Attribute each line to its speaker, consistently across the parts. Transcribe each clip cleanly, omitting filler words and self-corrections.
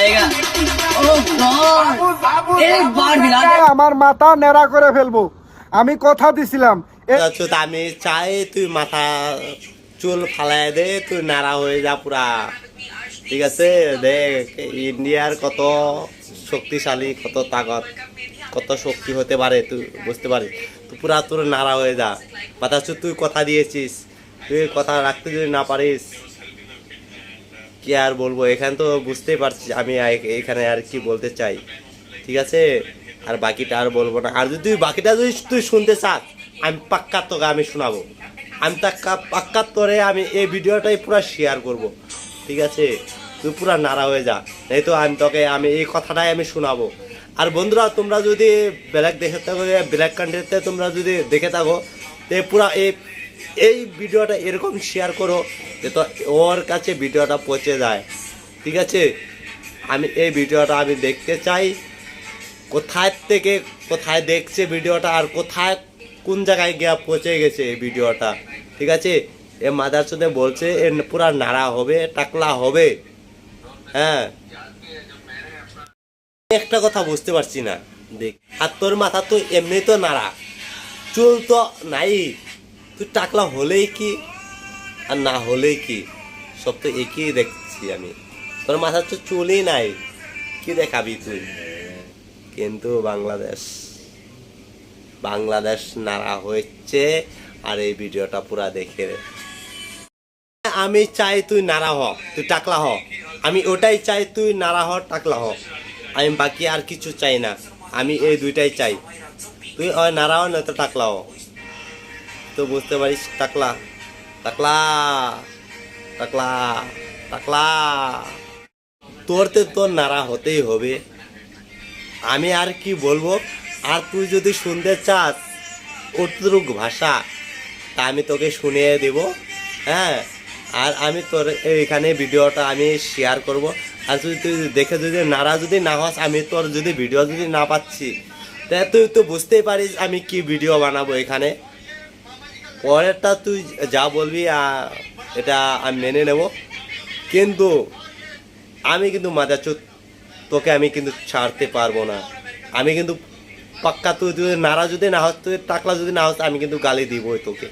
Speaker 1: जाएगा। ओह गॉड, एक बार दिला दे।
Speaker 2: আমার মাথা নেড়া করে ফেলবো, আমি কথা দিছিলাম।
Speaker 3: আমি চাই তুই মাথা চুল ফালাই দে, তুই নাড়া হয়ে যা পুরা। ঠিক আছে, দেখ ইন্ডিয়ার কত শক্তিশালী, কত তাকত, কত শক্তি হতে পারে তুই বুঝতে পারিস। তুই পুরা তোর নাড়া হয়ে যা মাথা চুল। তুই কথা দিয়েছিস, তুই কথা রাখতে যদি না পারিস কি আর বলবো। এখানে তো বুঝতেই পারছিস আমি এখানে আর কি বলতে চাই। ঠিক আছে, আর বাকিটা আর বলবো না। আর যদি তুই বাকিটা যদি তুই শুনতে চাস, আমি পাক্কা তোকে আমি শোনাবো। আমি পাক্কা তোরে আমি এই ভিডিওটাই পুরো শেয়ার করব। ঠিক আছে, তুই পুরা নাড়া হয়ে যা, এই তো আমি তোকে আমি এই কথাটাই আমি শোনাবো। আর বন্ধুরা, তোমরা যদি ব্ল্যাক দেখে থাকো, ব্ল্যাক কান্ট্রিতে তোমরা যদি দেখে থাকো, তো পুরা এই ভিডিওটা এরকম শেয়ার করো যে তো ওর কাছে ভিডিওটা পৌঁছে যায়। ঠিক আছে, আমি এই ভিডিওটা আমি দেখতে চাই কোথায় থেকে কোথায় দেখছে ভিডিওটা, আর কোথায় কোন জায়গায় গিয়ে পৌঁছে গেছে এই ভিডিওটা। ঠিক আছে, এ মাদার চোদে বলছে এ পুরা নাড়া হবে, টাকলা হবে। হ্যাঁ, একটা কথা বুঝতে পারছি না, দেখ আর তোর মাথা তো এমনি তো নাড়া, চুল তো নাই, তুই টাকলা হলেই কি আর না হলেই কি, সব তো একই দেখছি আমি। তোর মাথার তো চুলই নাই, কি দেখাবি তুই? কিন্তু বাংলাদেশ নাড়া হচ্ছে। আর এই ভিডিওটা পুরা দেখে আমি চাই তুই নাড়া হ, তুই টাকলা হ। আমি ওটাই চাই, তুই নাড়া হ, টাকলা হ। আমি বাকি আর কিছু চাই না, আমি এই দুইটাই চাই। তুই ওই নাড়া হ, নয়তো টাকলা হ। তো বুঝতে পারিস, টাকলা টাকলা টাকলা টাকলা তোর নাড়া হতেই হবে। আমি আর কি বলবো? আর তুই যদি শুনতে চাস অতটুক ভাষা, তা আমি তোকে শুনিয়ে দেব। হ্যাঁ, আর আমি তোর এইখানে ভিডিওটা আমি শেয়ার করব। আর তুই দেখে যদি নাড়া যদি না হস, আমি তোর যদি ভিডিও যদি না পাচ্ছি, তা তুই তো বুঝতেই পারিস আমি কি ভিডিও বানাবো এখানে। পরেরটা তুই যা বলবি এটা আমি মেনে নেব, কিন্তু আমি কিন্তু তোকে আমি কিন্তু ছাড়তে পারবো না। আমি কিন্তু পাক্কা তুই নাড়া যদি না হস, তুই টাকলা যদি না হস, আমি কিন্তু গালি দিবই তোকে।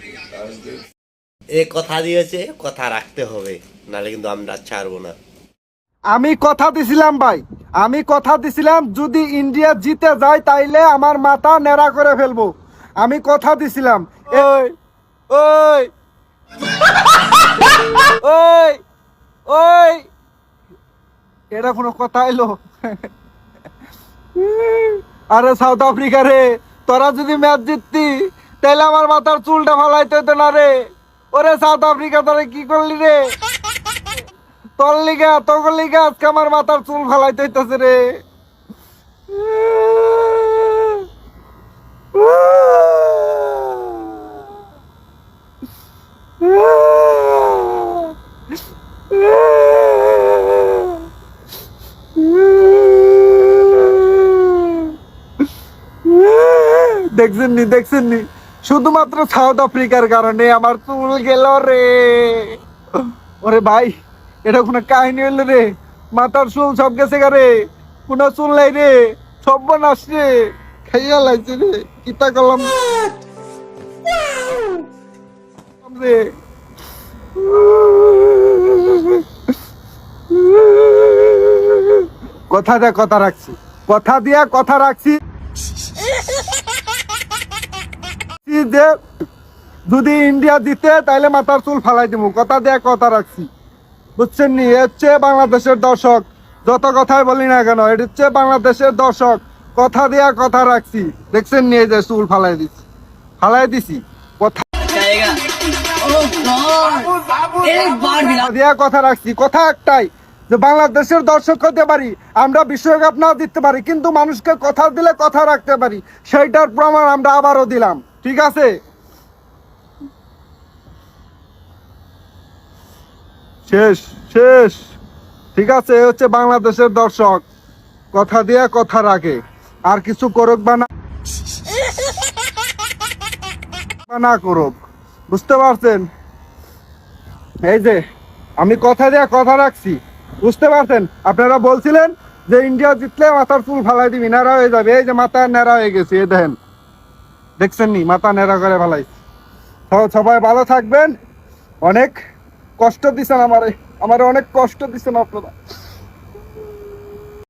Speaker 3: এ কথা দিয়েছে, কথা রাখতে হবে, নাহলে কিন্তু আমরা ছাড়বো না।
Speaker 2: আমি কথা দিছিলাম ভাই, আমি কথা দিছিলাম যদি ইন্ডিয়া জিতে যায় তাইলে আমার মাথা নেড়া করে ফেলবো। আমি কথা দিছিলাম। ওই ওই ওই ওই এটা কোনো কথা এলো? আরে সাউথ আফ্রিকা রে, তোরা যদি ম্যাচ জিততি তাহলে আমার মাথার চুলটা ফালাইতে হতো না রে। ওরে সাউথ আফ্রিকা, তোরা কি করলি রে? তোর লিগা আজকে আমার মাথার চুল ফালাইতে হইতেছে রে। দেখছেন নি শুধুমাত্র সাউথ আফ্রিকার কারণে আমার চুল গেল রে। ওরে ভাই, এটা কোনো কাহিনী হইলো রে? মাথার চুল সব গেছে রে, কোনো চুল নাই রে, সব বনাস রে, খাইয়া লাগছে রে। কিতা করলাম রে? কথা দিয়া কথা রাখছি যে যদি ইন্ডিয়া জিতে তাইলে মাথার চুল ফালাই দিব। কথা দিয়া কথা রাখছি, বুঝছেন নি? হচ্ছে বাংলাদেশের দর্শক, যত কথাই বলি না কেন, এটা হচ্ছে বাংলাদেশের দর্শক। কথা দিয়া কথা রাখছি, দেখছেন নি? এই যে চুল ফালাই দিছি কথা দিয়া কথা রাখছি। কথা একটাই যে বাংলাদেশের দর্শক হতে পারি, আমরা বিশ্বকাপ না জিততে পারি, কিন্তু মানুষকে কথা দিলে কথা রাখতে পারি, সেইটার প্রমাণ আমরা আবারও দিলাম। ঠিক আছে, শেষ। ঠিক আছে, হচ্ছে বাংলাদেশের দর্শক, কথা দিয়ে কথা রাখে, আর কিছু করুক বা না করুক, বুঝতে পারছেন? এই যে আমি কথা দিয়ে কথা রাখছি, বুঝতে পারছেন? আপনারা বলছিলেন যে ইন্ডিয়া জিতলে মাথার চুল ফালাই দিবি, ন্যাড়া হয়ে যাবে। এই যে মাথা ন্যাড়া হয়ে গেছে, এই দেখেন, দেখছেন নি মাথা ন্যাড়া করে ফালাই। সবাই ভালো থাকবেন। অনেক কষ্ট দিচ্ছেন আমারে, অনেক কষ্ট দিচ্ছেন আপনারা।